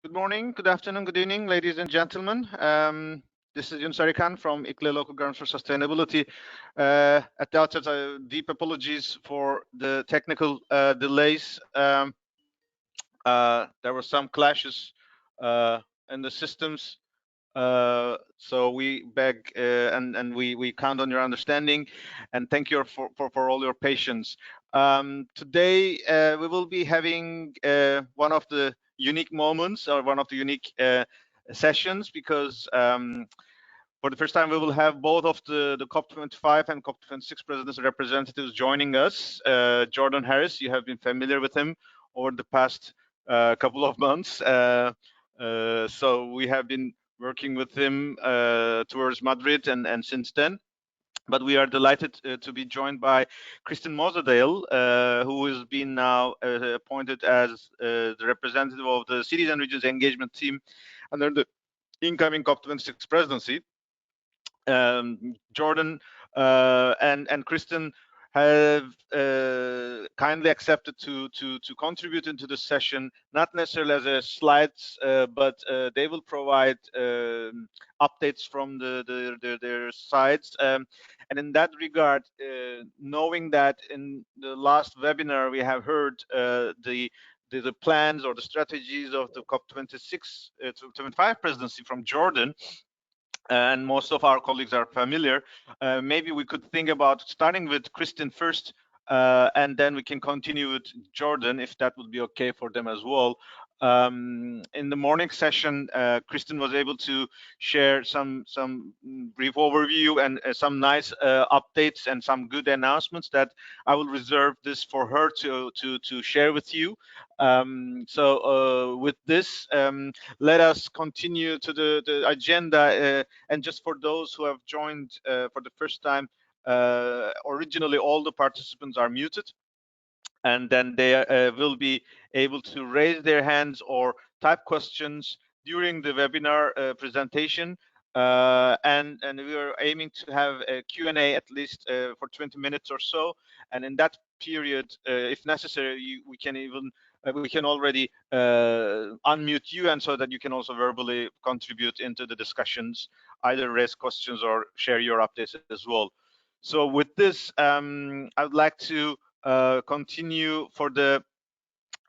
Good morning, good afternoon, good evening, ladies and gentlemen. This is Yunus Arikan from ICLEI Local Governance for Sustainability. At the outset, deep apologies for the technical delays. There were some clashes in the systems, so we beg and we count on your understanding, and thank you for all your patience. Today we will be having one of the unique moments, or one of the unique sessions, because for the first time we will have both of the COP25 and COP26 presidents representatives joining us. Jordan Harris, you have been familiar with him over the past couple of months, so we have been working with him towards Madrid and since then. But we are delighted to be joined by Kristen Moserdale, who has been now appointed as the representative of the Cities and Regions Engagement Team under the incoming COP26 presidency. Jordan and Kristen have kindly accepted to contribute into the session, not necessarily as a slides, but they will provide updates from their sides. And in that regard, knowing that in the last webinar we have heard the plans or the strategies of the COP26 to 25 presidency from Jordan, and most of our colleagues are familiar, maybe we could think about starting with Kristen first, and then we can continue with Jordan, if that would be okay for them as well. In the morning session, Kristen was able to share some brief overview and some nice updates and some good announcements that I will reserve this for her to share with you. So with this, let us continue to the agenda. And just for those who have joined for the first time, originally all the participants are muted, and then they will be able to raise their hands or type questions during the webinar presentation. And we are aiming to have a Q&A at least for 20 minutes or so. And in that period, if necessary, we can already unmute you, and so that you can also verbally contribute into the discussions, either raise questions or share your updates as well. So with this, I would like to continue for the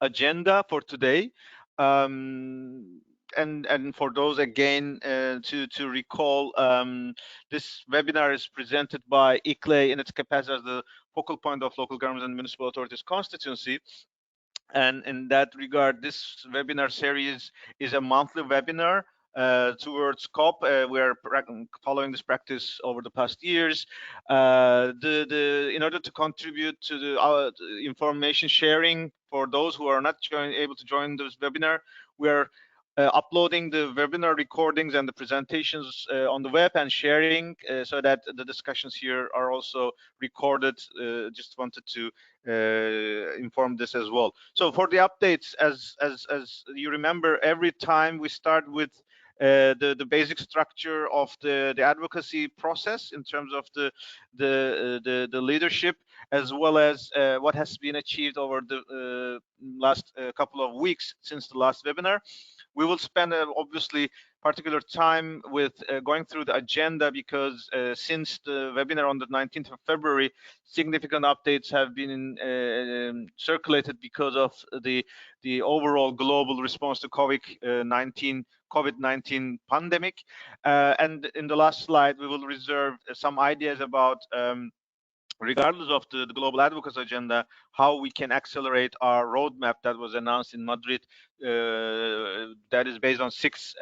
agenda for today. And for those again to recall, this webinar is presented by ICLEI in its capacity as the focal point of local governments and municipal authorities constituency. And in that regard, this webinar series is a monthly webinar towards COP. We are following this practice over the past years. In order to contribute to the information sharing for those who are not able to join this webinar, we are uploading the webinar recordings and the presentations on the web and sharing so that the discussions here are also recorded. Just wanted to inform this as well. So for the updates, as you remember, every time we start with the basic structure of the advocacy process in terms of the leadership, as well as what has been achieved over the last couple of weeks since the last webinar. We will spend obviously particular time with going through the agenda, because since the webinar on the 19th of February, significant updates have been circulated because of the overall global response to COVID-19 pandemic. And in the last slide, we will reserve some ideas about, regardless of the global advocacy agenda, how we can accelerate our roadmap that was announced in Madrid, that is based on 6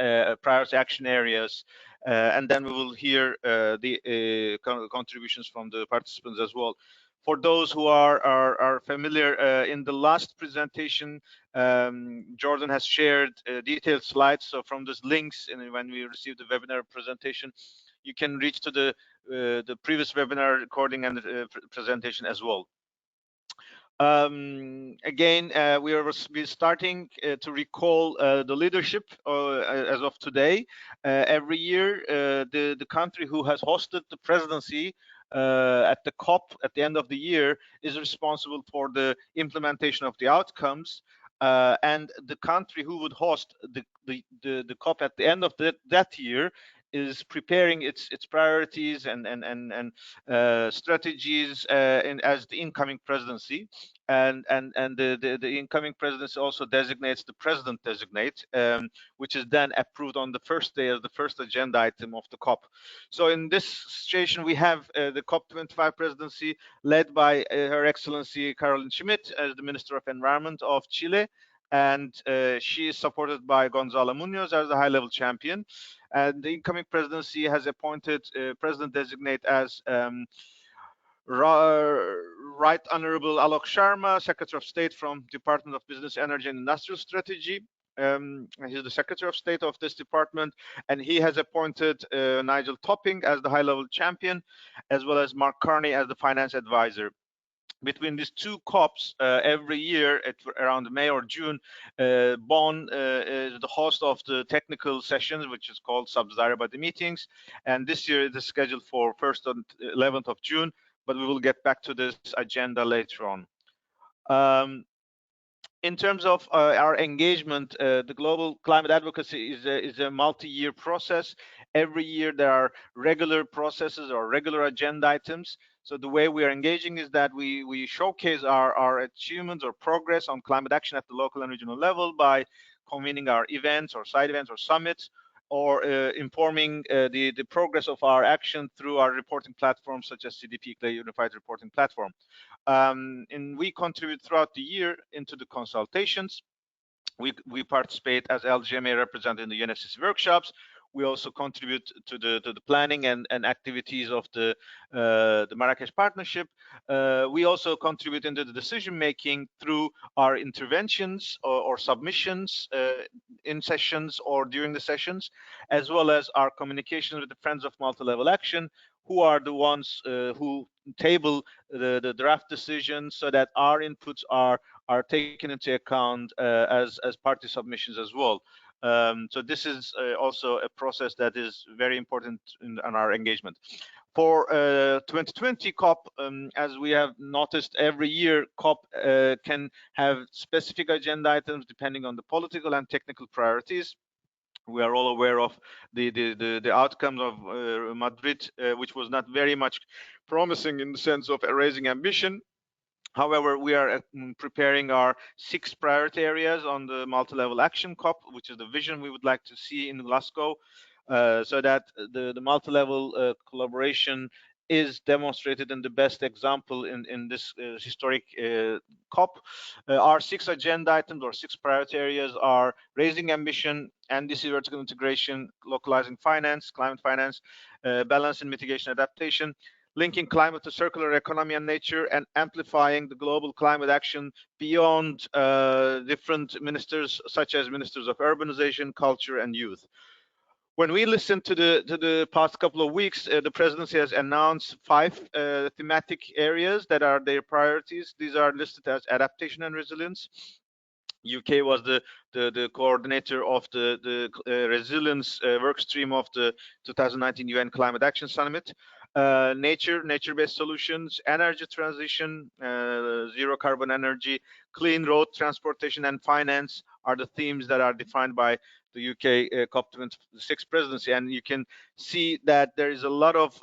priority action areas. And then we will hear the contributions from the participants as well. For those who are familiar, in the last presentation, Jordan has shared detailed slides. So from these links, and when we received the webinar presentation, you can reach to the previous webinar recording and the presentation as well. Again, we are starting to recall the leadership as of today. Every year, the country who has hosted the presidency at the COP at the end of the year is responsible for the implementation of the outcomes. and the country who would host the COP at the end of that year is preparing its priorities and strategies as the incoming presidency, and the incoming presidency also designates the president designate, which is then approved on the first day as the first agenda item of the COP. So in this situation, we have the COP25 presidency led by Her Excellency Caroline Schmidt as the Minister of Environment of Chile, and she is supported by Gonzalo Munoz as the high-level champion. And the incoming presidency has appointed president designate as Right Honorable Alok Sharma, Secretary of State from Department of Business, Energy and Industrial Strategy. He's the Secretary of State of this department, and he has appointed Nigel Topping as the high-level champion, as well as Mark Carney as the finance advisor. Between these two COPs, every year at around May or June, Bonn is the host of the technical sessions, which is called Sub-Saharan Body meetings. And this year it is scheduled for 1st and 11th of June, but we will get back to this agenda later on. In terms of our engagement, the global climate advocacy is a multi-year process. Every year there are regular processes or regular agenda items. So the way we are engaging is that we showcase our achievements or progress on climate action at the local and regional level by convening our events or side events or summits, or informing the progress of our action through our reporting platforms such as CDP ICLEI Unified Reporting Platform. And we contribute throughout the year into the consultations. We participate as LGMA represented in the UNFCCC workshops. We also contribute to the planning and activities of the Marrakesh Partnership. We also contribute into the decision making through our interventions or submissions in sessions or during the sessions, as well as our communication with the Friends of Multi-Level Action, who are the ones who table the draft decisions so that our inputs are taken into account as party submissions as well. So this is also a process that is very important in our engagement. For 2020 COP, as we have noticed, every year COP can have specific agenda items depending on the political and technical priorities. We are all aware of the outcomes of Madrid, which was not very much promising in the sense of raising ambition. However, we are preparing our 6 priority areas on the multi-level action COP, which is the vision we would like to see in Glasgow, so that the multi-level collaboration is demonstrated in the best example in this historic COP. Our 6 agenda items or 6 priority areas are raising ambition, NDC vertical integration, localizing finance, climate finance, balance and mitigation adaptation, linking climate to circular economy and nature, and amplifying the global climate action beyond different ministers, such as ministers of urbanization, culture, and youth. When we listen to the past couple of weeks, the presidency has announced 5 thematic areas that are their priorities. These are listed as adaptation and resilience. UK was the coordinator of the resilience work stream of the 2019 UN Climate Action Summit. Nature-based solutions, energy transition, zero carbon energy, clean road transportation, and finance are the themes that are defined by the UK COP26 presidency. And you can see that there is a lot of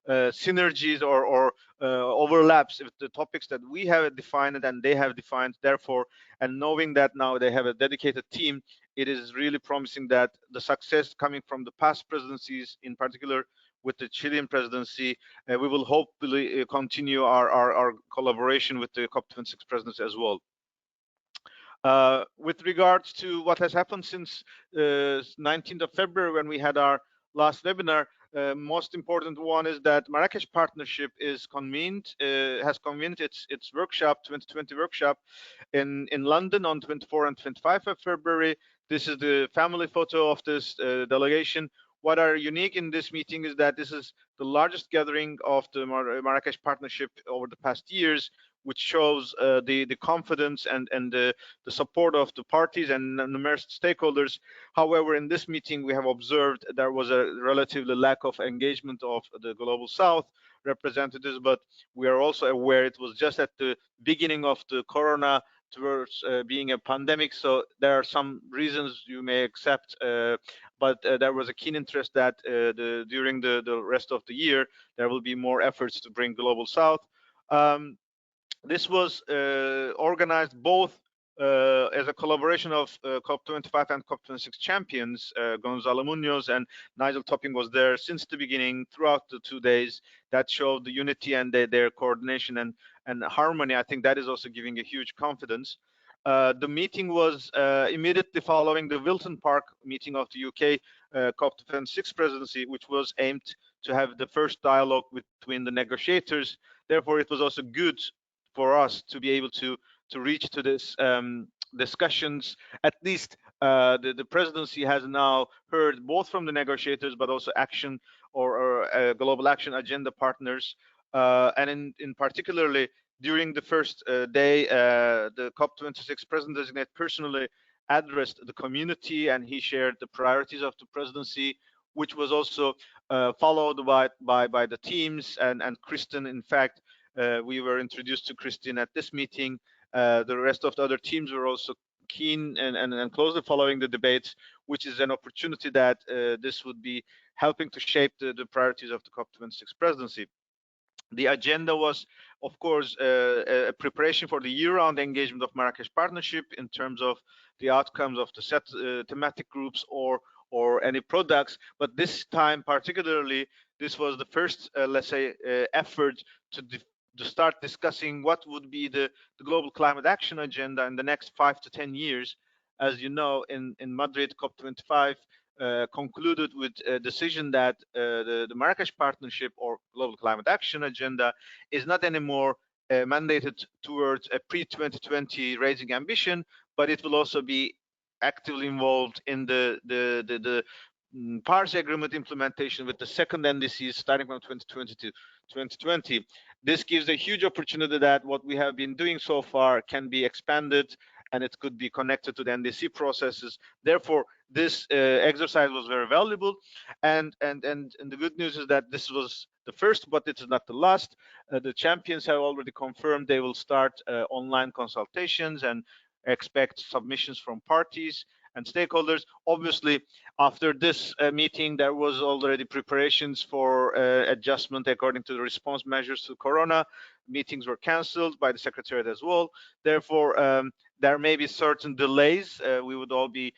synergies or overlaps with the topics that we have defined and they have defined. Therefore, and knowing that now they have a dedicated team, it is really promising that the success coming from the past presidencies, in particular with the Chilean presidency, we will hopefully continue our collaboration with the COP26 presidency as well. With regards to what has happened since 19th of February when we had our last webinar, most important one is that Marrakesh Partnership is has convened its workshop, 2020 workshop, in London on 24 and 25 of February. This is the family photo of this delegation. What are unique in this meeting is that this is the largest gathering of the Marrakesh Partnership over the past years, which shows the confidence and the support of the parties and numerous stakeholders. However, in this meeting, we have observed there was a relatively lack of engagement of the Global South representatives, but we are also aware it was just at the beginning of the Corona towards being a pandemic. So there are some reasons you may accept, but there was a keen interest that during the rest of the year there will be more efforts to bring global south. This was organized both as a collaboration of COP25 and COP26 champions. Gonzalo Munoz and Nigel Topping was there since the beginning throughout the 2 days. That showed the unity and their coordination and harmony. I think that is also giving a huge confidence. The meeting was immediately following the Wilton Park meeting of the UK COP26 presidency, which was aimed to have the first dialogue between the negotiators. Therefore, it was also good for us to be able to reach to this discussions. At least the presidency has now heard both from the negotiators, but also action or global action agenda partners, and in particularly during the first day, the COP26 president designate personally addressed the community, and he shared the priorities of the presidency, which was also followed by the teams and Kristen. In fact, we were introduced to Christine at this meeting. The rest of the other teams were also keen and closely following the debates, which is an opportunity that this would be helping to shape the priorities of the COP26 presidency. The agenda was, of course, a preparation for the year-round engagement of Marrakesh Partnership in terms of the outcomes of the set thematic groups or any products. But this time, particularly, this was the first, let's say, effort to start discussing what would be the global climate action agenda in the next 5 to 10 years. As you know, in Madrid, COP25 concluded with a decision that the Marrakesh Partnership or Global Climate Action Agenda is not anymore mandated towards a pre-2020 raising ambition, but it will also be actively involved in the Paris Agreement implementation with the second NDCs starting from 2020 to 2020. This gives a huge opportunity that what we have been doing so far can be expanded, and it could be connected to the NDC processes. Therefore, this exercise was very valuable, and the good news is that this was the first, but it is not the last. The champions have already confirmed they will start online consultations and expect submissions from parties and stakeholders. Obviously, after this meeting, there was already preparations for adjustment according to the response measures to Corona. Meetings were cancelled by the Secretariat as well. Therefore, there may be certain delays. We would all be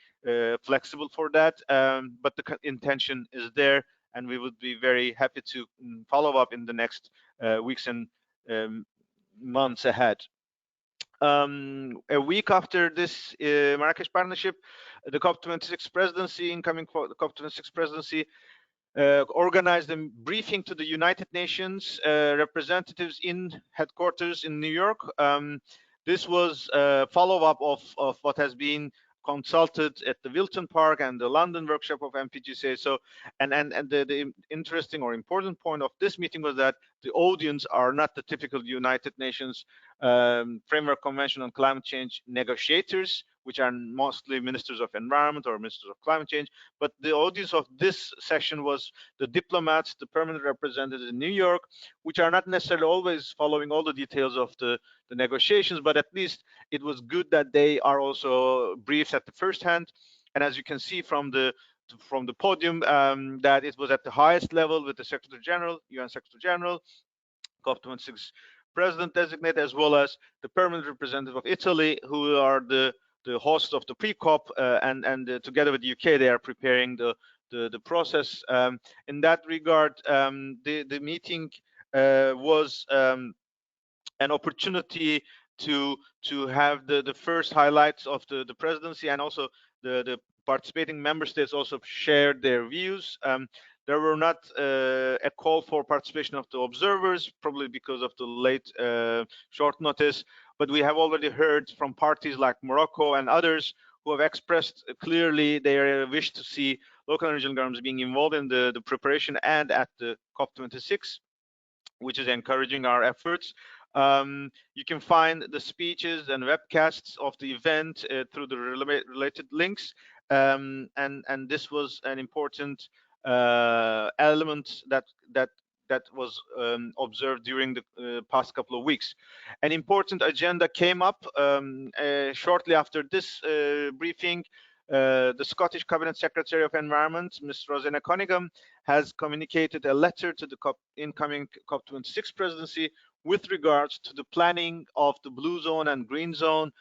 flexible for that, but the intention is there, and we would be very happy to follow up in the next weeks and months ahead. A week after this Marrakesh Partnership, the COP26 presidency, incoming COP26 presidency, organized a briefing to the United Nations representatives in headquarters in New York. This was a follow-up of what has been consulted at the Wilton Park and the London workshop of MPGCA. So, and the interesting or important point of this meeting was that the audience are not the typical United Nations Framework Convention on Climate Change negotiators, which are mostly ministers of environment or ministers of climate change, but the audience of this session was the diplomats, the permanent representatives in New York, which are not necessarily always following all the details of the negotiations, but at least it was good that they are also briefed at the first hand. And as you can see from the podium, that it was at the highest level with the Secretary General, UN Secretary General, COP26 President designate, as well as the permanent representative of Italy, who are the host of the pre-COP, and together with the UK, they are preparing the process. In that regard, the meeting was an opportunity to have the first highlights of the presidency, and also the participating member states also shared their views. There were not a call for participation of the observers, probably because of the late short notice, but we have already heard from parties like Morocco and others who have expressed clearly their wish to see local and regional governments being involved in the preparation and at the COP26, which is encouraging our efforts. You can find the speeches and webcasts of the event through the related links, and this was an important element that that was observed during the past couple of weeks. An important agenda came up shortly after this briefing. The Scottish Cabinet Secretary of Environment, Ms. Rosanna Cunningham, has communicated a letter to the incoming COP26 presidency with regards to the planning of the blue zone and green zone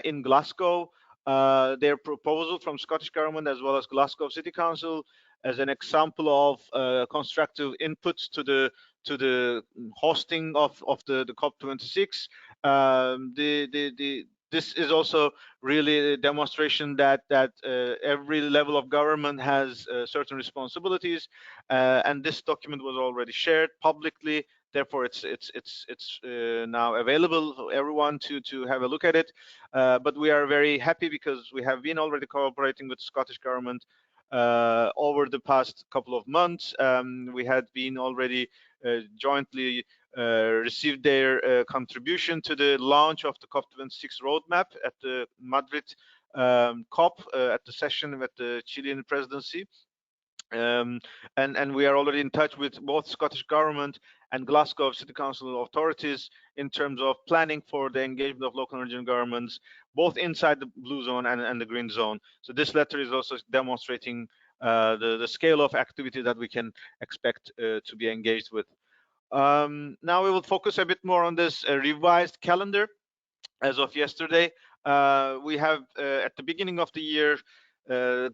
in Glasgow. Their proposal from Scottish Government as well as Glasgow City Council as an example of constructive inputs to the hosting of the COP26. This is also really a demonstration that every level of government has certain responsibilities, and this document was already shared publicly. Therefore, it's now available for everyone to have a look at it. But we are very happy because we have been already cooperating with the Scottish government over the past couple of months. We had been already jointly received their contribution to the launch of the COP26 roadmap at the Madrid COP at the session with the Chilean presidency. And we are already in touch with both Scottish Government and Glasgow City Council authorities in terms of planning for the engagement of local and regional governments, both inside the blue zone and the green zone. So this letter is also demonstrating the scale of activity that we can expect to be engaged with. Now we will focus a bit more on this revised calendar. As of yesterday, we have at the beginning of the year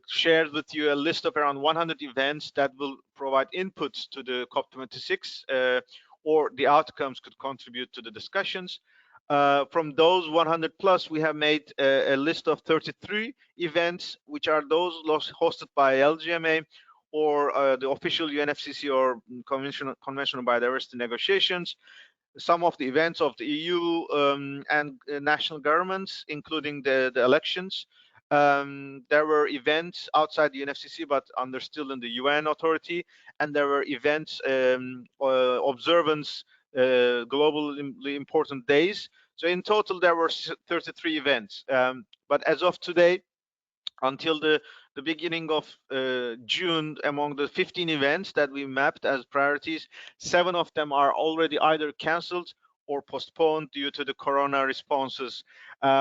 shared with you a list of around 100 events that will provide inputs to the COP26 or the outcomes could contribute to the discussions. From those 100 plus, we have made a list of 33 events, which are those hosted by LGMA or the official UNFCCC or Convention on Biodiversity negotiations. Some of the events of the EU and national governments, including the elections. There were events outside the UNFCCC, but under still in the UN authority, and there were events observance globally important days. So in total, there were 33 events. But as of today, until the beginning of June, among the 15 events that we mapped as priorities, 7 of them are already either cancelled or postponed due to the corona responses,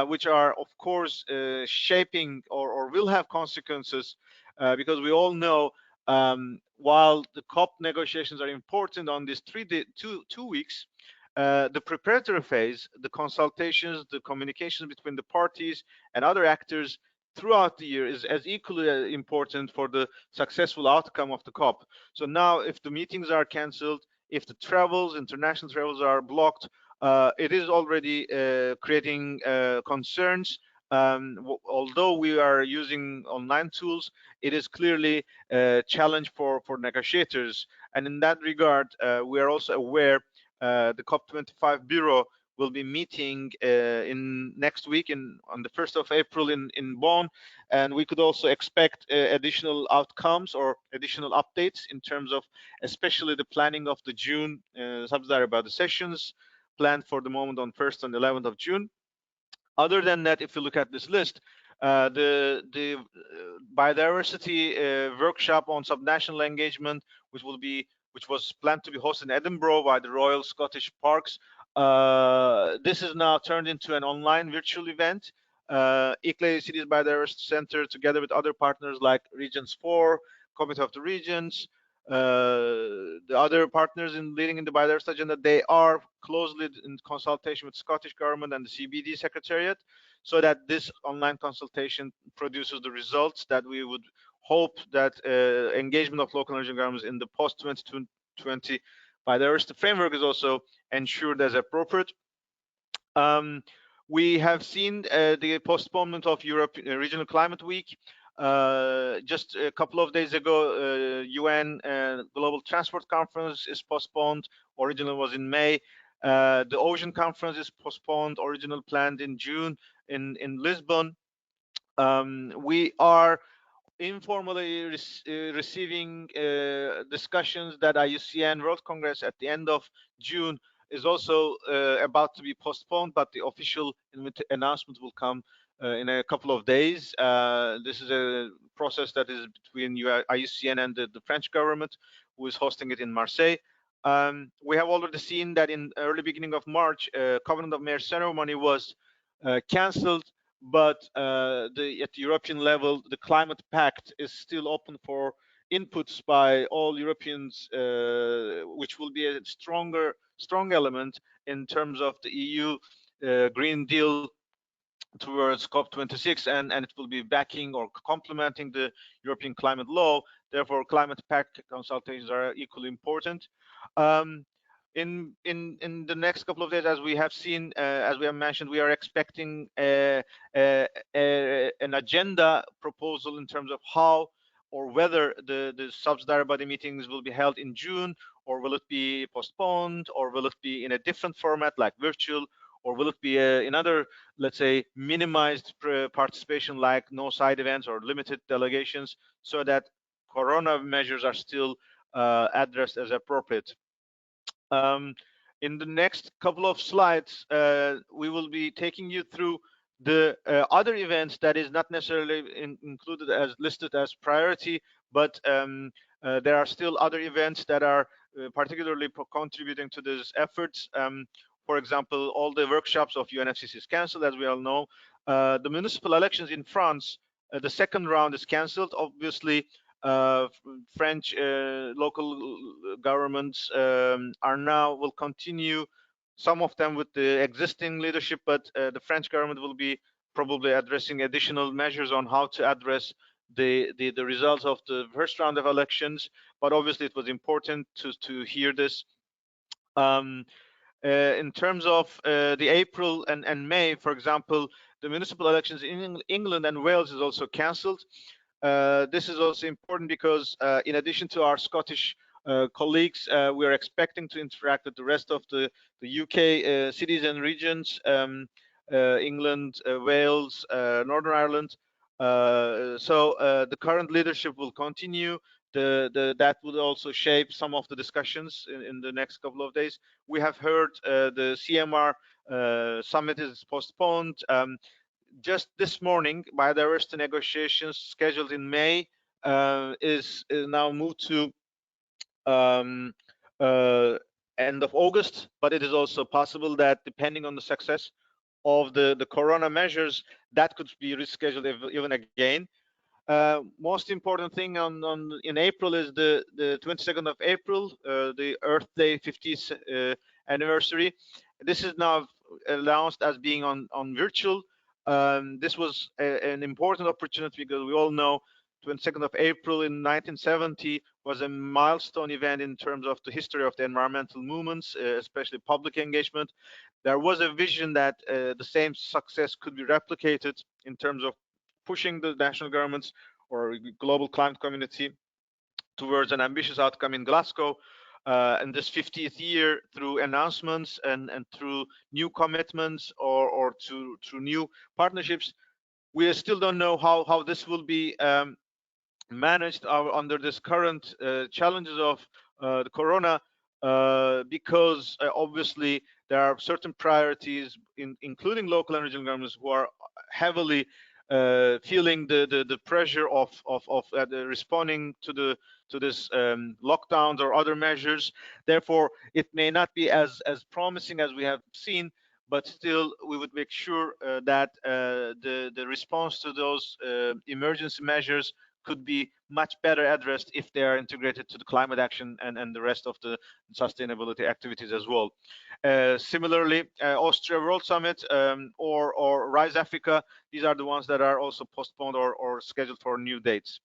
which are, of course, shaping or will have consequences because we all know while the COP negotiations are important on these 2 weeks, the preparatory phase, the consultations, the communications between the parties and other actors throughout the year is as equally important for the successful outcome of the COP. So now if the meetings are cancelled, if the international travels are blocked, it is already creating concerns. Although we are using online tools, it is clearly a challenge for negotiators. And in that regard, we are also aware the COP25 Bureau will be meeting in next week on the 1st of April in Bonn, and we could also expect additional outcomes or additional updates in terms of especially the planning of the June subsidiary about the sessions planned for the moment on 1st and 11th of June. Other than that, if you look at this list, the biodiversity workshop on subnational engagement, which was planned to be hosted in Edinburgh by the Royal Scottish Parks, this is now turned into an online virtual event. ICLEI Cities Biodiversity Center, together with other partners like Regions 4, Committee of the Regions, the other partners in leading in the biodiversity agenda, they are closely in consultation with Scottish Government and the CBD Secretariat, so that this online consultation produces the results that we would hope that engagement of local and regional governments in the post-2020 biodiversity framework is also ensured as appropriate. We have seen the postponement of Europe Regional Climate Week. Just a couple of days ago, UN Global Transport Conference is postponed. Originally was in May. The Ocean Conference is postponed. Original planned in June in Lisbon. We are informally receiving discussions that IUCN World Congress at the end of June is also about to be postponed, but the official announcement will come in a couple of days. This is a process that is between IUCN and the French government, who is hosting it in Marseille. We have already seen that in early beginning of March, Covenant of Mayors ceremony was cancelled, but at the European level, the climate pact is still open for inputs by all Europeans, which will be a strong element in terms of the EU Green Deal towards COP26, and it will be backing or complementing the European climate law. Therefore, climate pact consultations are equally important. Um, in the next couple of days, as we have seen, as we have mentioned, we are expecting an agenda proposal in terms of how or whether the subsidiary body meetings will be held in June, or will it be postponed, or will it be in a different format like virtual, or will it be another, let's say, minimized participation like no side events or limited delegations, so that corona measures are still addressed as appropriate. Um, in the next couple of slides, we will be taking you through the other events that is not necessarily included as listed as priority, but there are still other events that are particularly contributing to these efforts. For example, all the workshops of UNFCCC is cancelled, as we all know. The municipal elections in France, the second round is cancelled. Obviously, uh, French local governments are now will continue, some of them with the existing leadership, but the French government will be probably addressing additional measures on how to address the results of the first round of elections. But obviously, it was important to hear this. Um, in terms of the April and May, for example, the municipal elections in England and Wales is also cancelled. This is also important because in addition to our Scottish colleagues, we are expecting to interact with the rest of the UK cities and regions, England, Wales, Northern Ireland. So the current leadership will continue. That will also shape some of the discussions in the next couple of days. We have heard the CMR summit is postponed. Just this morning, biodiversity negotiations scheduled in May is now moved to um, uh, end of August, but it is also possible that depending on the success of the corona measures, that could be rescheduled even again. Most important thing in April is the 22nd of April, the Earth Day 50th anniversary. This is now announced as being on virtual. This was an important opportunity because we all know 22nd of April in 1970 was a milestone event in terms of the history of the environmental movements, especially public engagement. There was a vision that the same success could be replicated in terms of pushing the national governments or global climate community towards an ambitious outcome in Glasgow in this 50th year through announcements and through new commitments or through new partnerships. We still don't know how this will be managed under this current challenges of the corona, because obviously there are certain priorities, including local and regional governments, who are heavily feeling the pressure of responding to this lockdowns or other measures. Therefore, it may not be as promising as we have seen, but still we would make sure that the response to those emergency measures could be much better addressed if they are integrated to the climate action and the rest of the sustainability activities as well. Similarly, Austria World Summit or Rise Africa, these are the ones that are also postponed or scheduled for new dates.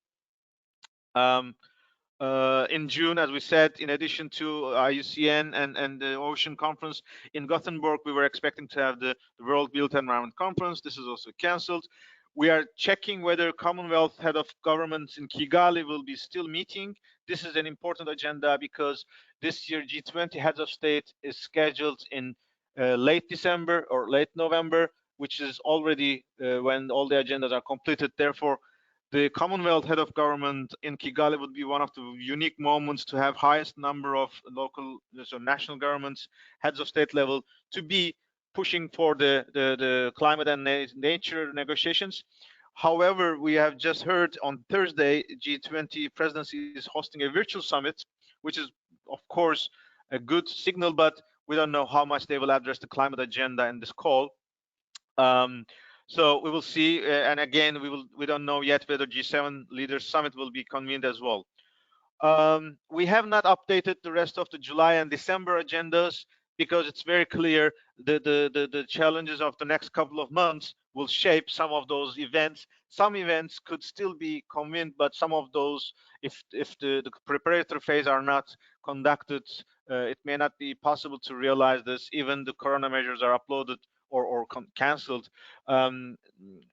In June, as we said, in addition to IUCN and the Ocean Conference in Gothenburg, we were expecting to have the World Built Environment Conference. This is also cancelled. We are checking whether Commonwealth Head of Governments in Kigali will be still meeting. This is an important agenda because this year G20 Heads of State is scheduled in late December or late November, which is already when all the agendas are completed. Therefore, the Commonwealth Head of Government in Kigali would be one of the unique moments to have highest number of local, so national governments, heads of state level, to be pushing for the climate and nature negotiations. However, we have just heard on Thursday, G20 presidency is hosting a virtual summit, which is, of course, a good signal, but we don't know how much they will address the climate agenda in this call. So we will see, and again, we don't know yet whether G7 Leaders Summit will be convened as well. We have not updated the rest of the July and December agendas because it's very clear the challenges of the next couple of months will shape some of those events. Some events could still be convened, but some of those, if the preparatory phase are not conducted, it may not be possible to realize this. Even the corona measures are uploaded or cancelled.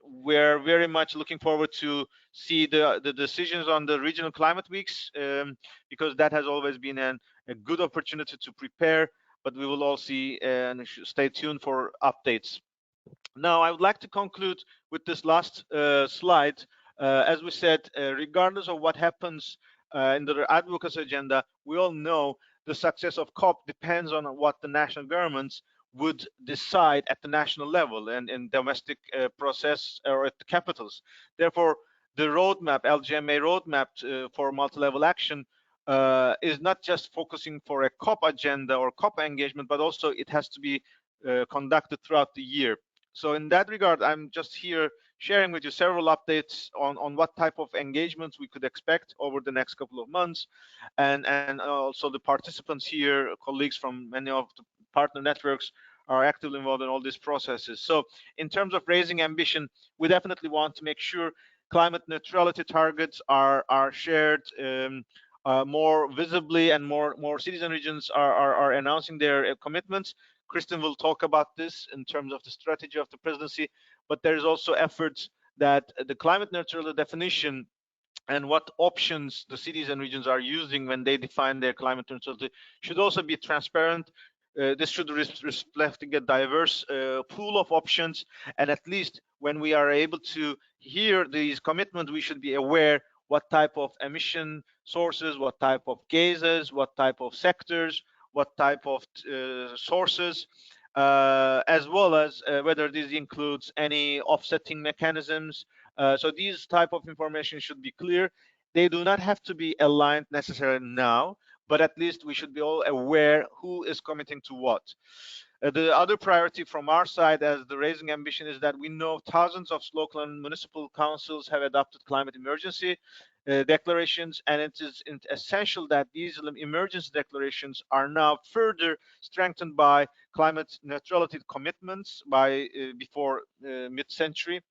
We're very much looking forward to see the decisions on the regional climate weeks, because that has always been a good opportunity to prepare, but we will all see and stay tuned for updates. Now, I would like to conclude with this last slide. As we said, regardless of what happens in the advocacy agenda, we all know the success of COP depends on what the national governments would decide at the national level and in domestic process or at the capitals. Therefore, the roadmap, LGMA roadmap for multi-level action is not just focusing for a COP agenda or COP engagement, but also it has to be conducted throughout the year. So in that regard, I'm just here sharing with you several updates on what type of engagements we could expect over the next couple of months. And also the participants here, colleagues from many of the partner networks, are actively involved in all these processes. So in terms of raising ambition, we definitely want to make sure climate neutrality targets are shared more visibly, and more cities and regions are announcing their commitments. Kristen will talk about this in terms of the strategy of the presidency, but there is also efforts that the climate neutrality definition and what options the cities and regions are using when they define their climate neutrality should also be transparent. This should reflect a diverse pool of options, and at least when we are able to hear these commitments, we should be aware what type of emission sources, what type of gases, what type of sectors, what type of sources, as well as whether this includes any offsetting mechanisms. So these type of information should be clear. They do not have to be aligned necessarily now, but at least we should be all aware who is committing to what. The other priority from our side as the raising ambition is that we know thousands of local and municipal councils have adopted climate emergency declarations, and it is essential that these emergency declarations are now further strengthened by climate neutrality commitments by before mid-century.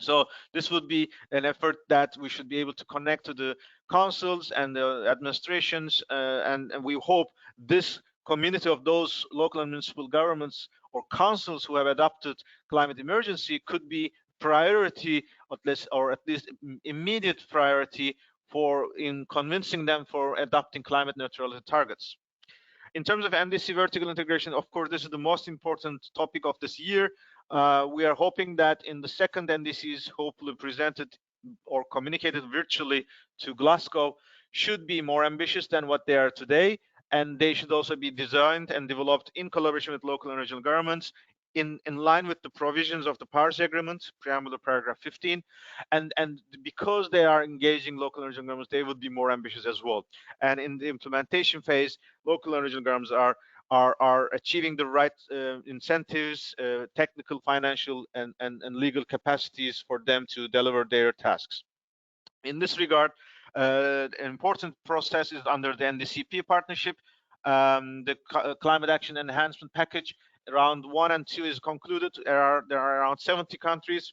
So this would be an effort that we should be able to connect to the councils and the administrations, and we hope this community of those local and municipal governments or councils who have adopted climate emergency could be priority, or at least immediate priority for in convincing them for adopting climate neutrality targets. In terms of NDC vertical integration, of course, this is the most important topic of this year. We are hoping that in the second NDCs, hopefully presented or communicated virtually to Glasgow, should be more ambitious than what they are today, and they should also be designed and developed in collaboration with local and regional governments, in line with the provisions of the Paris Agreement, preamble of paragraph 15, and because they are engaging local and regional governments, they would be more ambitious as well. And in the implementation phase, local and regional governments are achieving the right incentives, technical, financial, and legal capacities for them to deliver their tasks. In this regard, an important process is under the NDCP partnership. The climate action enhancement package round 1 and 2 is concluded. There are around 70 countries,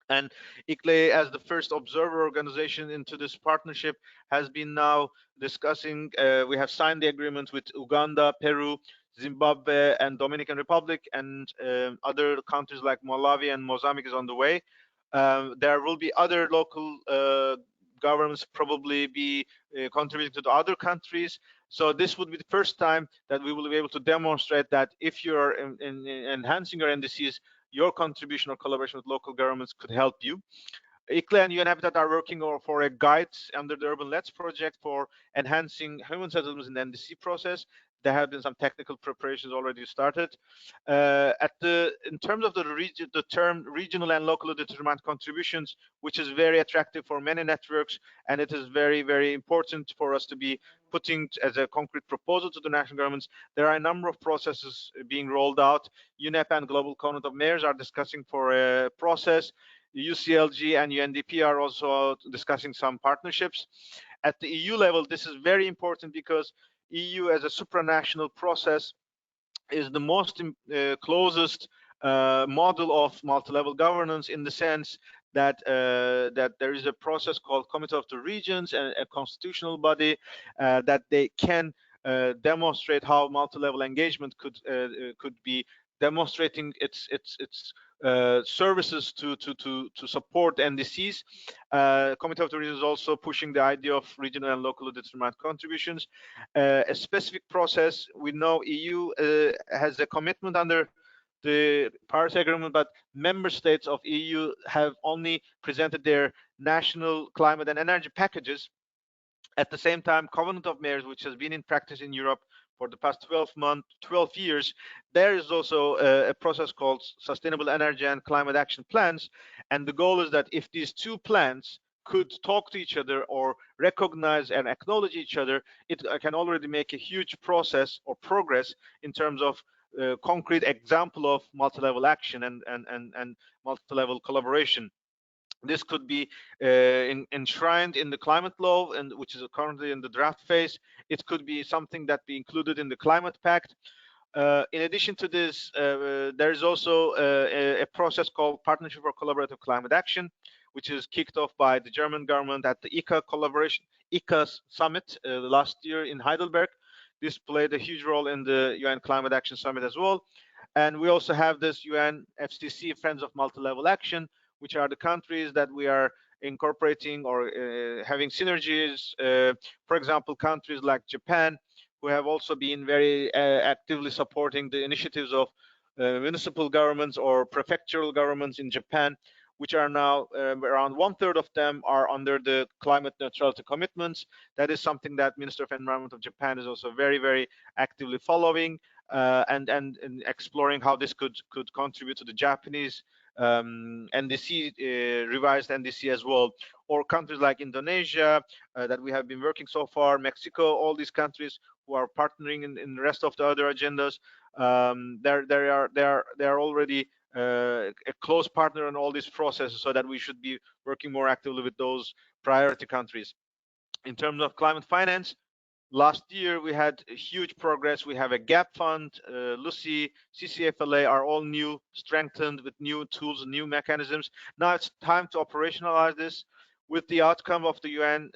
and ICLEI, as the first observer organization into this partnership, has been now discussing. We have signed the agreement with Uganda, Peru, Zimbabwe, and Dominican Republic, and other countries like Malawi and Mozambique is on the way. There will be other local governments probably be contributing to the other countries. So this would be the first time that we will be able to demonstrate that if you're enhancing your NDCs, your contribution or collaboration with local governments could help you. ICLEI and UN Habitat are working for a guide under the Urban Let's project for enhancing human settlements in the NDC process. there have been some technical preparations already started. In terms of the term regional and locally determined contributions, which is very attractive for many networks, and it is very, very important for us to be putting as a concrete proposal to the national governments. There are a number of processes being rolled out. UNEP and Global Covenant of Mayors are discussing for a process. UCLG and UNDP are also discussing some partnerships. At the EU level, this is very important because EU as a supranational process is the most closest model of multi-level governance, in the sense that that there is a process called Committee of the Regions and a constitutional body that they can demonstrate how multi-level engagement could be demonstrating its services to support NDCs. Committee of the Regions is also pushing the idea of regional and locally determined contributions. A specific process, we know EU has a commitment under the Paris Agreement, but member states of EU have only presented their national climate and energy packages. At the same time, Covenant of Mayors, which has been in practice in Europe for the past 12 years, there is also a process called Sustainable Energy and Climate Action Plans. And the goal is that if these two plans could talk to each other or recognize and acknowledge each other, it can already make a huge process or progress in terms of concrete example of multi-level action and multi-level collaboration. This could be enshrined in the climate law, and which is currently in the draft phase. It could be something that be included in the climate pact. In addition to this, there is also a process called Partnership for Collaborative Climate Action, which is kicked off by the German government at the ICA summit last year in Heidelberg. This played a huge role in the UN Climate Action Summit as well. And we also have this UN FCC Friends of Multi-Level Action, which are the countries that we are incorporating or having synergies. For example, countries like Japan, who have also been very actively supporting the initiatives of municipal governments or prefectural governments in Japan, which are now around 1/3 of them are under the climate neutrality commitments. That is something that Minister of Environment of Japan is also very, very actively following and exploring how this could contribute to the Japanese NDC, revised NDC as well. Or countries like Indonesia that we have been working so far, Mexico, all these countries who are partnering in the rest of the other agendas, they are already a close partner in all these processes, so that we should be working more actively with those priority countries. In terms of climate finance, last year we had huge progress. We have a gap fund, LUCI, CCFLA are all new, strengthened with new tools and new mechanisms. Now it's time to operationalize this. With the outcome of the UN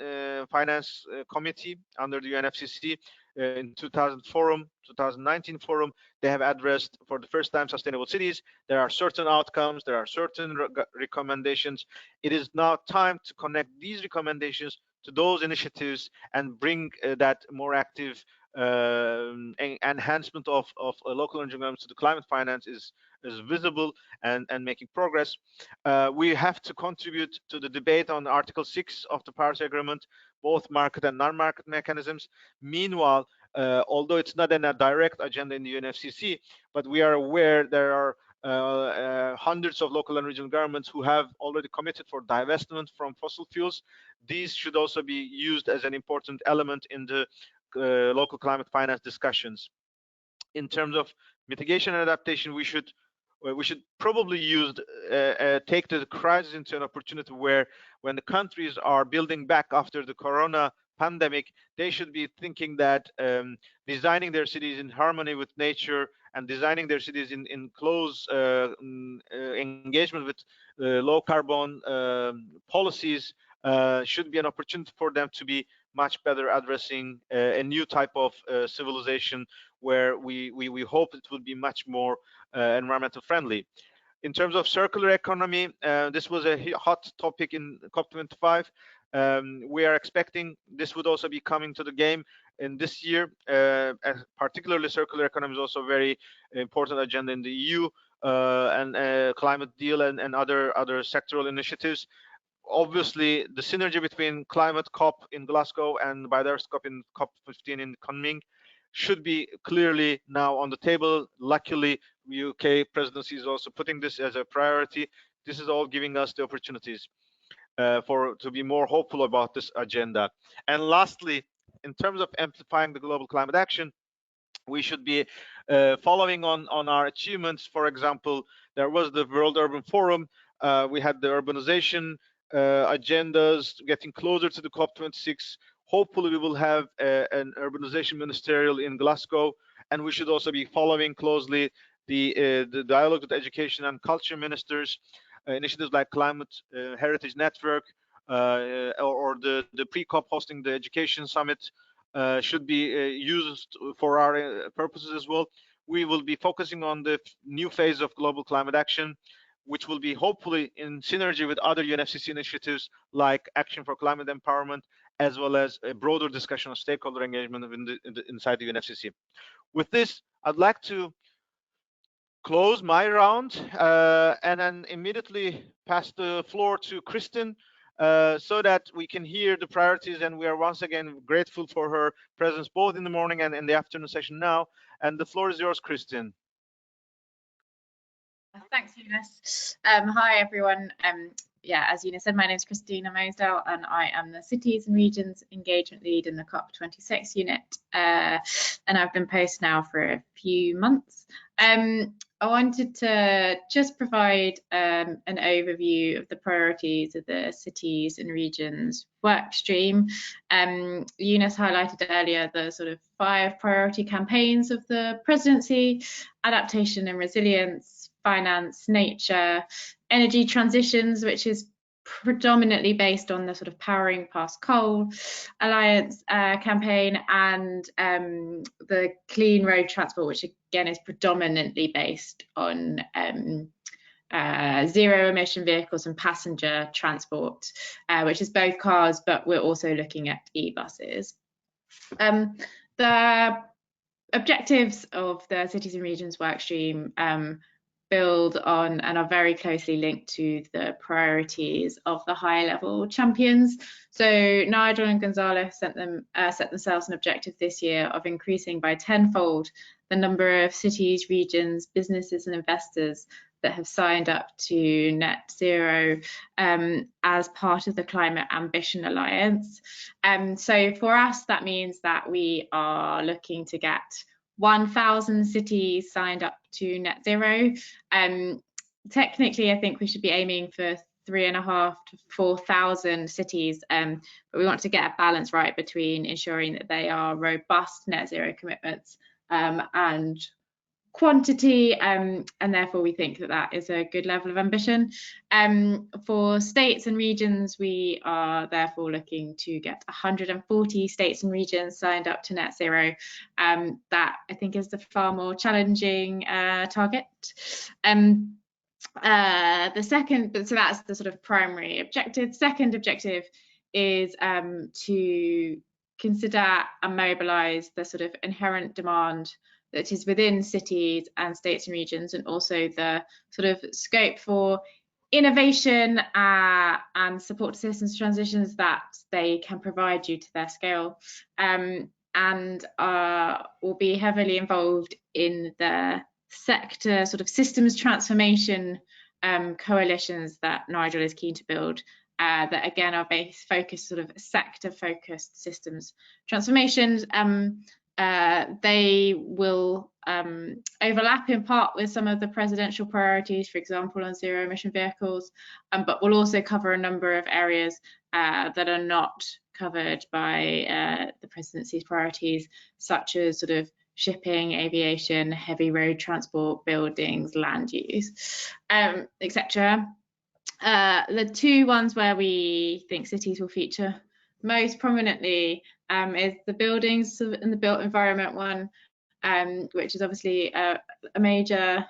Finance Committee under the UNFCCC in 2019 forum, they have addressed for the first time sustainable cities. There are certain outcomes, there are certain recommendations. It is now time to connect these recommendations to those initiatives and bring that more active enhancement of local energy governments to the climate finance is visible and making progress. We have to contribute to the debate on Article 6 of the Paris Agreement, both market and non-market mechanisms. Meanwhile, although it's not in a direct agenda in the UNFCCC, but we are aware there are hundreds of local and regional governments who have already committed for divestment from fossil fuels. These should also be used as an important element in the local climate finance discussions. In terms of mitigation and adaptation, we should probably take the crisis into an opportunity where, when the countries are building back after the corona pandemic, they should be thinking that designing their cities in harmony with nature and designing their cities in close engagement with low carbon policies should be an opportunity for them to be much better addressing a new type of civilization, where we hope it will be much more environmental friendly. In terms of circular economy, this was a hot topic in COP25. We are expecting this would also be coming to the game in this year. Particularly, circular economy is also a very important agenda in the EU and climate deal and other sectoral initiatives. Obviously, the synergy between climate COP in Glasgow and biodiversity COP in COP15 in Kunming should be clearly now on the table. Luckily, UK presidency is also putting this as a priority. This is all giving us the opportunities to be more hopeful about this agenda. And lastly, in terms of amplifying the global climate action, we should be following on our achievements. For example, there was the World Urban Forum. We had the urbanization agendas getting closer to the COP26. Hopefully, we will have an urbanization ministerial in Glasgow, and we should also be following closely the dialogue with education and culture ministers, initiatives like Climate Heritage Network, or the pre-COP hosting the education summit. Should be used for our purposes as well. We will be focusing on the new phase of global climate action, which will be hopefully in synergy with other UNFCCC initiatives like Action for Climate Empowerment, as well as a broader discussion of stakeholder engagement inside the UNFCCC. With this, I'd like to close my round and then immediately pass the floor to Kristen, so that we can hear the priorities. And we are once again grateful for her presence both in the morning and in the afternoon session now. And the floor is yours, Kristen. Thanks, Yunus. Hi, everyone. Yeah, as Yunus said, my name is Christina Mosdale, and I am the Cities and Regions Engagement Lead in the COP26 unit. And I've been post now for a few months. I wanted to just provide an overview of the priorities of the Cities and Regions work stream. Yunus highlighted earlier the sort of 5 priority campaigns of the presidency: adaptation and resilience, finance, nature, energy transitions, which is predominantly based on the sort of Powering Past Coal Alliance campaign, and the clean road transport, which again is predominantly based on zero emission vehicles and passenger transport, which is both cars, but we're also looking at e-buses. The objectives of the Cities and Regions workstream build on and are very closely linked to the priorities of the high-level champions. So Nigel and Gonzalo set themselves an objective this year of increasing by tenfold the number of cities, regions, businesses and investors that have signed up to net zero as part of the Climate Ambition Alliance. So for us, that means that we are looking to get 1,000 cities signed up to net zero. Technically, I think we should be aiming for 3,500 to 4,000 cities, but we want to get a balance right between ensuring that they are robust net zero commitments and quantity, and therefore we think that that is a good level of ambition. For states and regions, we are therefore looking to get 140 states and regions signed up to net zero. That I think is the far more challenging target. The second, so that's the sort of primary objective. Second objective is to consider and mobilise the sort of inherent demand that is within cities and states and regions, and also the sort of scope for innovation and support to systems transitions that they can provide due to their scale, and will be heavily involved in the sector sort of systems transformation coalitions that Nigel is keen to build, that again are focused sort of sector focused systems transformations. They will overlap in part with some of the presidential priorities, for example, on zero emission vehicles, but will also cover a number of areas that are not covered by the presidency's priorities, such as sort of shipping, aviation, heavy road transport, buildings, land use, etc. The 2 ones where we think cities will feature most prominently is the buildings and the built environment one, which is obviously a major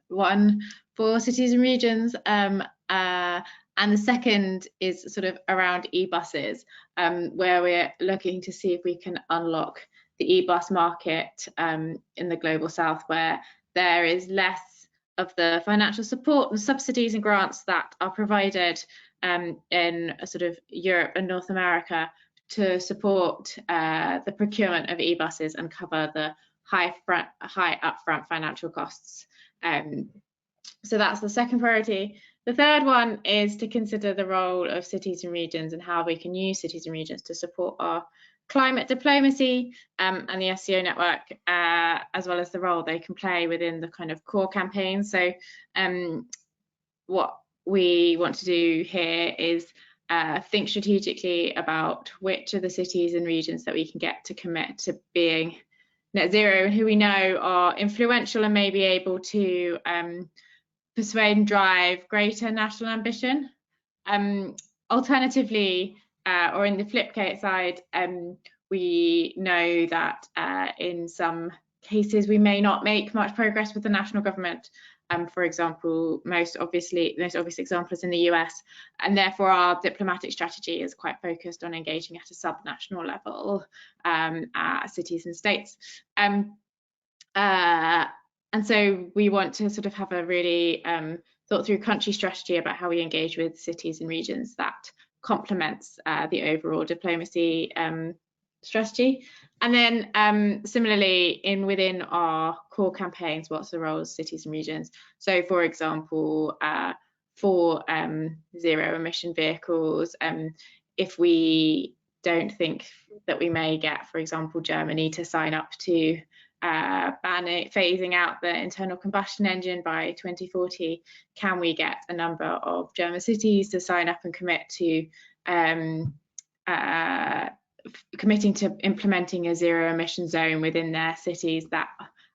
one for cities and regions, and the second is sort of around e-buses, where we're looking to see if we can unlock the e-bus market in the global south, where there is less of the financial support and subsidies and grants that are provided in sort of Europe and North America to support the procurement of e-buses and cover the high upfront financial costs. So that's the second priority. The third one is to consider the role of cities and regions and how we can use cities and regions to support our climate diplomacy and the SCO network, as well as the role they can play within the kind of core campaign. So what we want to do here is think strategically about which of the cities and regions that we can get to commit to being net zero and who we know are influential and may be able to persuade and drive greater national ambition. Alternatively, or in the flip side, we know that in some cases we may not make much progress with the national government. For example, most obvious example is in the US, and therefore our diplomatic strategy is quite focused on engaging at a sub-national level, cities and states. And so we want to sort of have a really thought through country strategy about how we engage with cities and regions that complements the overall diplomacy strategy. And then similarly, within our core campaigns, what's the role of cities and regions? So for example, for zero emission vehicles, if we don't think that we may get, for example, Germany to sign up to phasing out the internal combustion engine by 2040, can we get a number of German cities to sign up and commit to committing to implementing a zero emission zone within their cities, that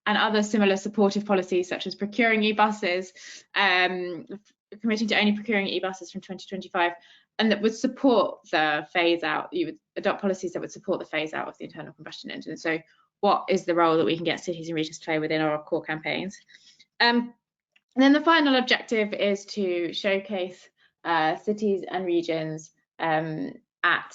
and other similar supportive policies such as procuring e-buses, committing to only procuring e-buses from 2025, and that would support the phase out. You would adopt policies that would support the phase out of the internal combustion engine. So what is the role that we can get cities and regions to play within our core campaigns? And then the final objective is to showcase cities and regions at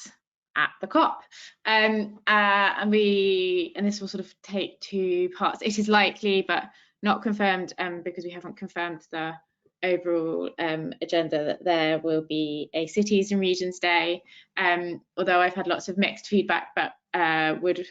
the COP. And this will sort of take two parts. It is likely, but not confirmed, because we haven't confirmed the overall agenda, that there will be a Cities and Regions Day, although I've had lots of mixed feedback, but would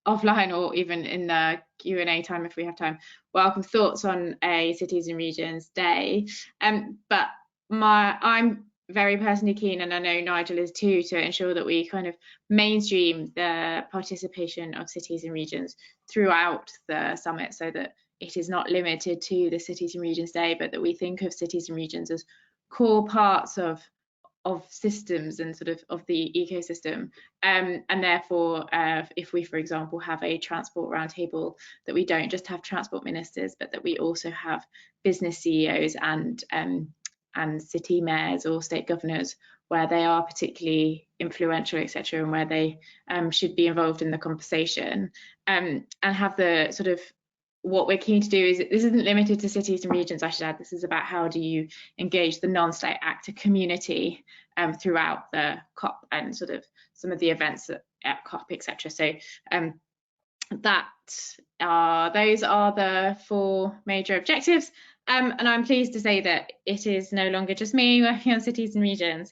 offline or even in the Q&A time, if we have time, welcome thoughts on a Cities and Regions Day. But I'm very personally keen, and I know Nigel is too, to ensure that we kind of mainstream the participation of cities and regions throughout the summit, so that it is not limited to the Cities and Regions Day, but that we think of cities and regions as core parts of systems and sort of the ecosystem, and therefore if we, for example, have a transport roundtable, that we don't just have transport ministers, but that we also have business CEOs and city mayors or state governors, where they are particularly influential, etc., and where they should be involved in the conversation, and have the sort of, what we're keen to do is, this isn't limited to cities and regions, I should add. This is about how do you engage the non-state actor community throughout the COP and sort of some of the events at COP, etc. So those are the four major objectives. And I'm pleased to say that it is no longer just me working on cities and regions.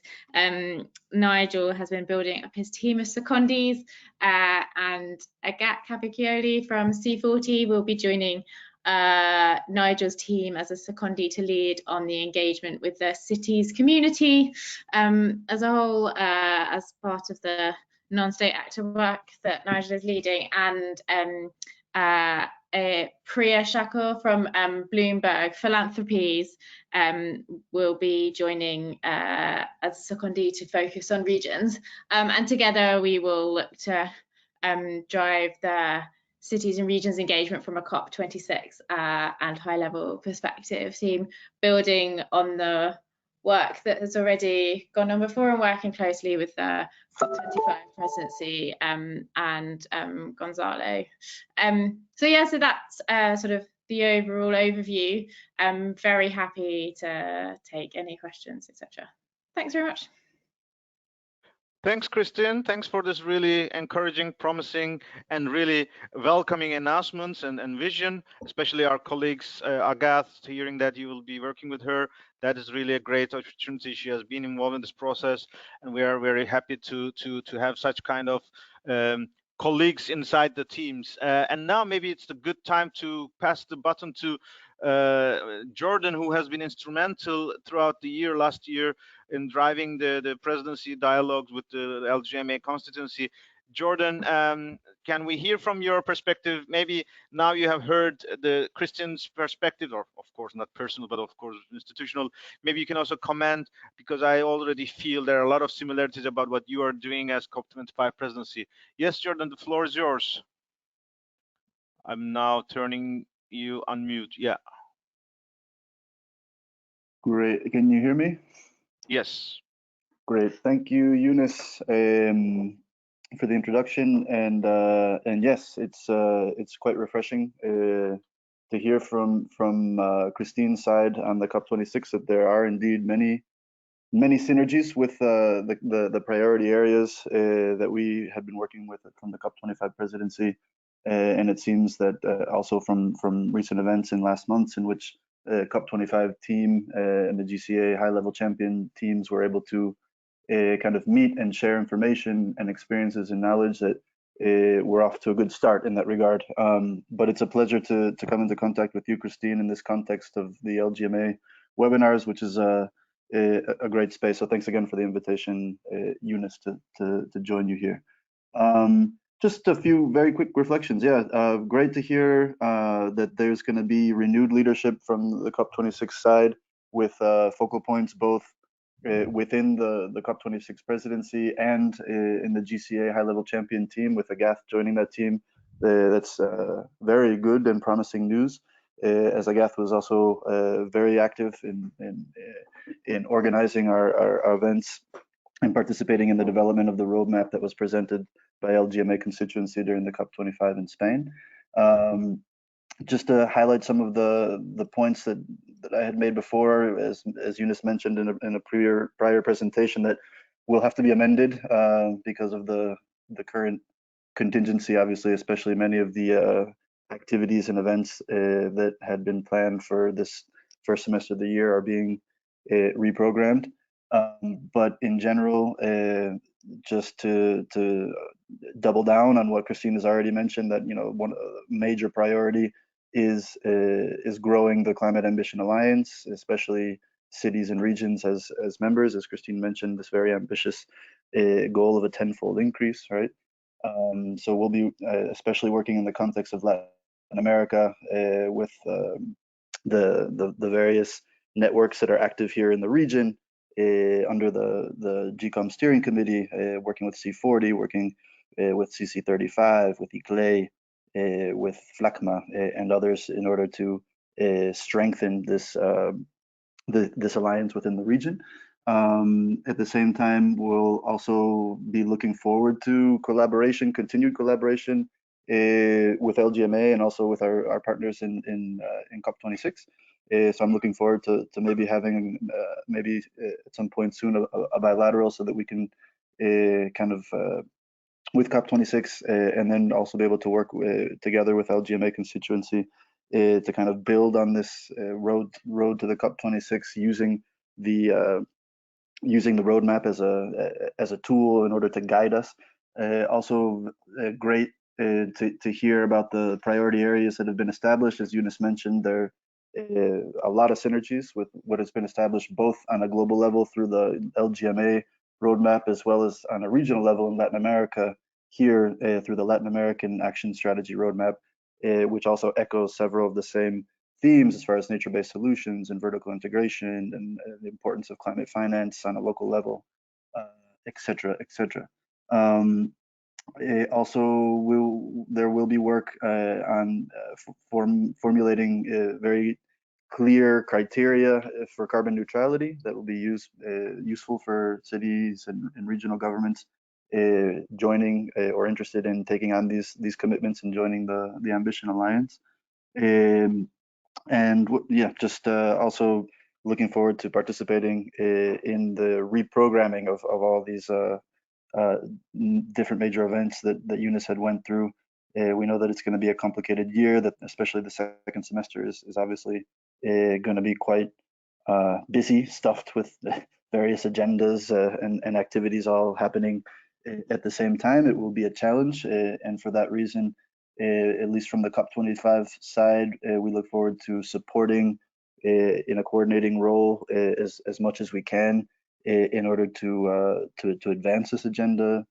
Nigel has been building up his team of secondees, and Agat Capicchioli from C40 will be joining Nigel's team as a secondee to lead on the engagement with the cities community as a whole, as part of the non-state actor work that Nigel is leading, and Priya Shakur from Bloomberg Philanthropies will be joining as a secondee to focus on regions, and together we will look to drive the cities and regions engagement from a COP26 and high-level perspective team, building on the work that has already gone on before and working closely with the COP25 presidency and Gonzalo. So yeah, so that's sort of the overall overview. I'm very happy to take any questions, etc. Thanks very much. Thanks, Christine. Thanks for this really encouraging, promising, and really welcoming announcements and vision, especially our colleagues, Agath, hearing that you will be working with her. That is really a great opportunity. She has been involved in this process, and we are very happy to have such kind of colleagues inside the teams. And now maybe it's the good time to pass the baton to Jordan, who has been instrumental throughout the year, last year, in driving the presidency dialogues with the LGMA constituency. Jordan, can we hear from your perspective? Maybe now you have heard the Christian's perspective, or of course not personal, but of course institutional. Maybe you can also comment, because I already feel there are a lot of similarities about what you are doing as COP25 presidency. Yes, Jordan, the floor is yours. I'm now turning you on mute. Yeah. Great. Can you hear me? Yes. Great. Thank you, Yunus, for the introduction. And yes, it's quite refreshing to hear from Christine's side on the COP26 that there are indeed many synergies with the priority areas that we have been working with from the COP25 presidency. And it seems that also from recent events in last months, in which COP25 team and the GCA high-level champion teams were able to kind of meet and share information and experiences and knowledge, that we're off to a good start in that regard. But it's a pleasure to come into contact with you, Christine, in this context of the LGMA webinars, which is a great space. So thanks again for the invitation, Yunus, to join you here. Just a few very quick reflections. Yeah, great to hear that there's going to be renewed leadership from the COP26 side, with focal points both within the COP26 presidency and in the GCA high-level champion team, with Agath joining that team. That's very good and promising news, as Agath was also very active in organizing our events and participating in the development of the roadmap that was presented by LGMA constituency during the COP25 in Spain. Just to highlight some of the points that I had made before, as Yunus mentioned in a prior presentation, that will have to be amended because of the current contingency, obviously, especially many of the activities and events that had been planned for this first semester of the year are being reprogrammed. But in general, just to double down on what Christine has already mentioned, that one major priority is growing the Climate Ambition Alliance, especially cities and regions as members. As Christine mentioned, this very ambitious goal of a 10-fold increase, right? So we'll be especially working in the context of Latin America with the various networks that are active here in the region under the GCOM steering committee, working with C40, working with CC35, with ICLEI, with FLACMA and others, in order to strengthen this this alliance within the region. At the same time, we'll also be looking forward to continued collaboration with LGMA and also with our partners in COP26. So I'm looking forward to maybe having maybe at some point soon a bilateral, so that we can kind of with COP26 and then also be able to work together with LGMA constituency to kind of build on this road to the COP26, using the roadmap as a tool in order to guide us. Also great to hear about the priority areas that have been established. As Yunus mentioned, there are a lot of synergies with what has been established both on a global level through the LGMA roadmap, as well as on a regional level in Latin America here through the Latin American Action Strategy Roadmap, which also echoes several of the same themes as far as nature-based solutions and vertical integration and the importance of climate finance on a local level, et cetera, et cetera. Also, there will be work on formulating very clear criteria for carbon neutrality that will be useful for cities and regional governments joining or interested in taking on these commitments and joining the Ambition Alliance. And yeah, just also looking forward to participating in the reprogramming of all these different major events that Yunus had went through. We know that it's going to be a complicated year, that especially the second semester is obviously going to be quite busy, stuffed with various agendas and activities all happening at the same time. It will be a challenge, and for that reason, at least from the COP25 side, we look forward to supporting in a coordinating role as much as we can in order to advance this agenda,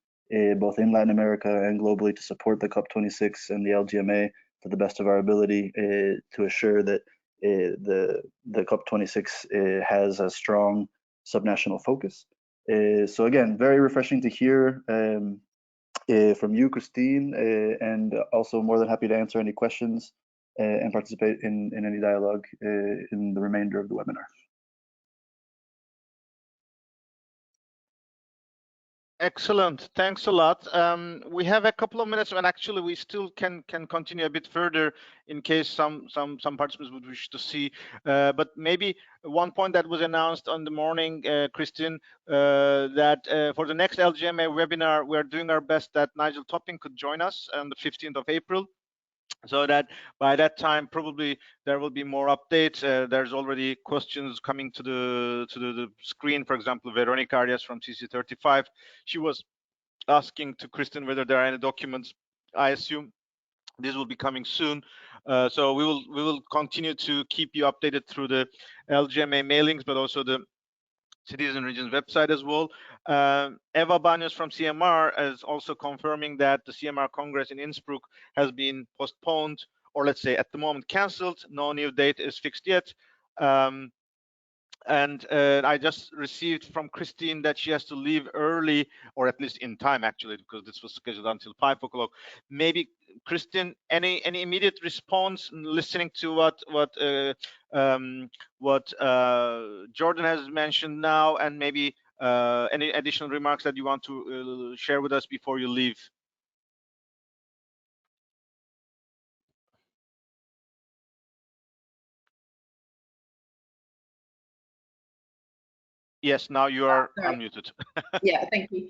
both in Latin America and globally, to support the COP26 and the LGMA to the best of our ability, to assure that the COP26 has a strong subnational focus. So again, very refreshing to hear from you, Christine, and also more than happy to answer any questions and participate in any dialogue in the remainder of the webinar. Excellent. Thanks a lot. We have a couple of minutes, and actually we still can continue a bit further in case some participants would wish to see. But maybe one point that was announced on the morning, Christine, that for the next LGMA webinar, we are doing our best that Nigel Topping could join us on the 15th of April. So that by that time probably there will be more updates. There's already questions coming to the screen. For example, Veronica Arias from CC35, she was asking to Kristen whether there are any documents. I assume this will be coming soon. So we will continue to keep you updated through the LGMA mailings, but also the Cities and Regions website as well. Eva Banyos from CMR is also confirming that the CMR Congress in Innsbruck has been postponed, or let's say at the moment cancelled. No new date is fixed yet. And I just received from Christine that she has to leave early, or at least in time actually, because this was scheduled until 5 o'clock. Maybe Christine, any immediate response, listening to what Jordan has mentioned now, and maybe any additional remarks that you want to share with us before you leave? Yes, now you are unmuted. Yeah, thank you.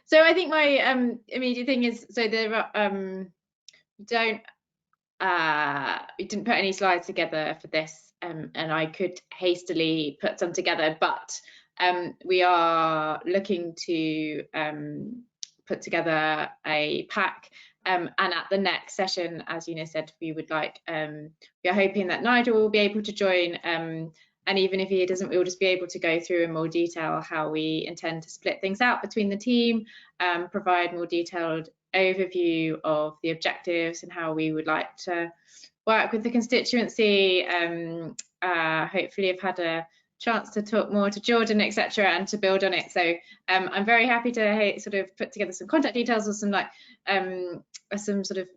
So I think my immediate thing is, so there are, we didn't put any slides together for this, and I could hastily put some together, but we are looking to put together a pack, and at the next session, as Yunus said, we would like, we are hoping that Nigel will be able to join, and even if he doesn't, we'll just be able to go through in more detail how we intend to split things out between the team, provide more detailed overview of the objectives and how we would like to work with the constituency. Hopefully I've had a chance to talk more to Jordan, etc., and to build on it. So I'm very happy to sort of put together some contact details or some like some sort of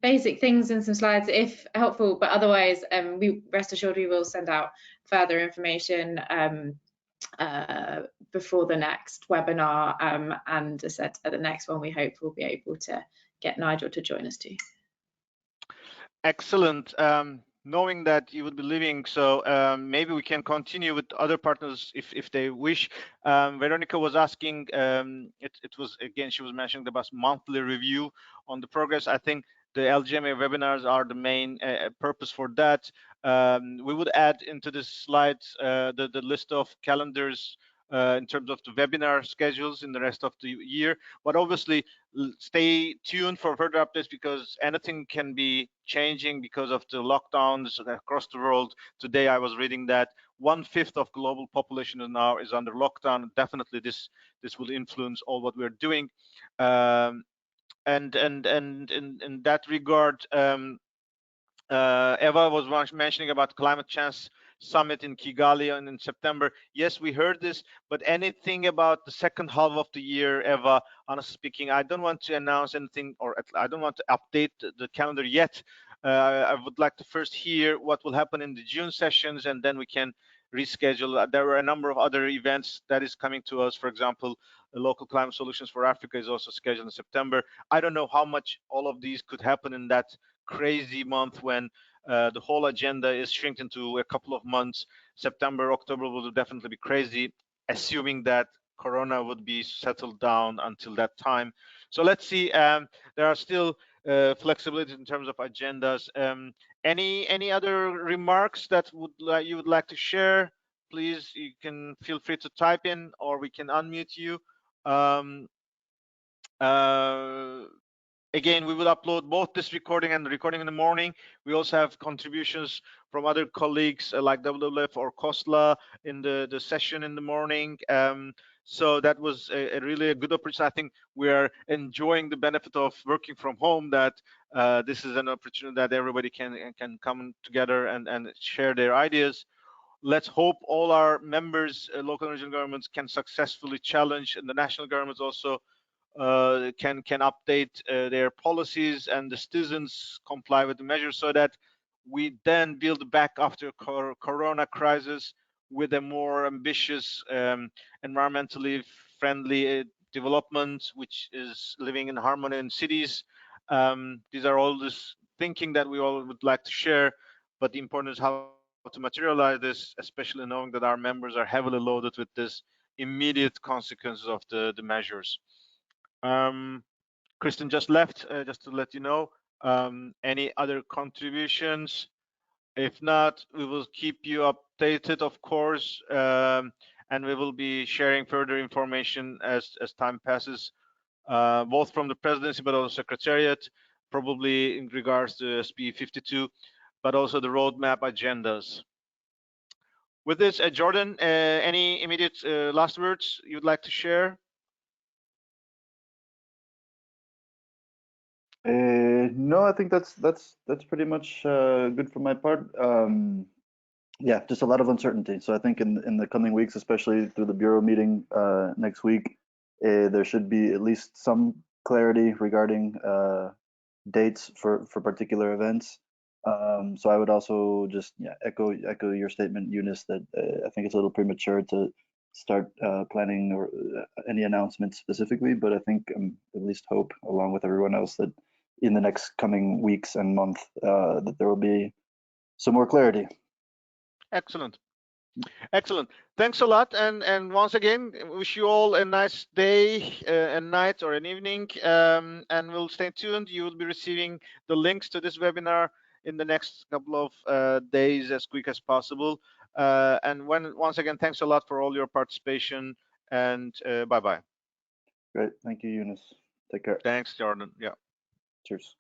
basic things and some slides if helpful, but otherwise we rest assured we will send out further information before the next webinar, and as I said, at the next one we hope we'll be able to get Nigel to join us too. Excellent. Knowing that you would be leaving, so maybe we can continue with other partners if they wish. Veronica was asking, it was again, she was mentioning about monthly review on the progress. I think the LGMA webinars are the main purpose for that. We would add into this slide the list of calendars in terms of the webinar schedules in the rest of the year, but obviously stay tuned for further updates because anything can be changing because of the lockdowns across the world. Today I was reading that 1/5 of global population now is under lockdown. Definitely this will influence all what we're doing, and in that regard, Eva was mentioning about Climate Chance Summit in Kigali and in September. Yes, we heard this, but anything about the second half of the year, Eva, honestly speaking, I don't want to announce anything, or I don't want to update the calendar yet. I would like to first hear what will happen in the June sessions, and then we can reschedule. There were a number of other events that is coming to us. For example, the Local Climate Solutions for Africa is also scheduled in September. I don't know how much all of these could happen in that crazy month when the whole agenda is shrinking to a couple of months. September, October will definitely be crazy, assuming that Corona would be settled down until that time. So let's see. There are still flexibility in terms of agendas. Any other remarks that you would like to share? Please, you can feel free to type in, or we can unmute you. Again, we will upload both this recording and the recording in the morning. We also have contributions from other colleagues like WWF or COSLA in the session in the morning. So that was really a good opportunity. I think we are enjoying the benefit of working from home, that this is an opportunity that everybody can come together and share their ideas. Let's hope all our members, local and regional governments, can successfully challenge, and the national governments also can update their policies, and the citizens comply with the measures, so that we then build back after Corona crisis with a more ambitious, environmentally friendly development, which is living in harmony in cities. These are all this thinking that we all would like to share, but the important is how to materialize this, especially knowing that our members are heavily loaded with this immediate consequences of the measures. Kristen just left, just to let you know. Any other contributions? If not, we will keep you updated, of course, and we will be sharing further information as time passes, both from the presidency but also secretariat, probably in regards to SB 52, but also the roadmap agendas. With this, Jordan, any immediate last words you'd like to share? No, I think that's pretty much good for my part. Yeah, just a lot of uncertainty. So I think in the coming weeks, especially through the bureau meeting next week, there should be at least some clarity regarding dates for particular events. So I would also just echo your statement, Yunus, that I think it's a little premature to start planning or any announcements specifically, but I think at least hope, along with everyone else, that in the next coming weeks and month that there will be some more clarity. Excellent. Excellent. Thanks a lot. And once again, wish you all a nice day and night or an evening. And we'll stay tuned. You will be receiving the links to this webinar in the next couple of days as quick as possible. And once again, thanks a lot for all your participation, and bye-bye. Great. Thank you, Yunus. Take care. Thanks, Jordan. Yeah. Cheers.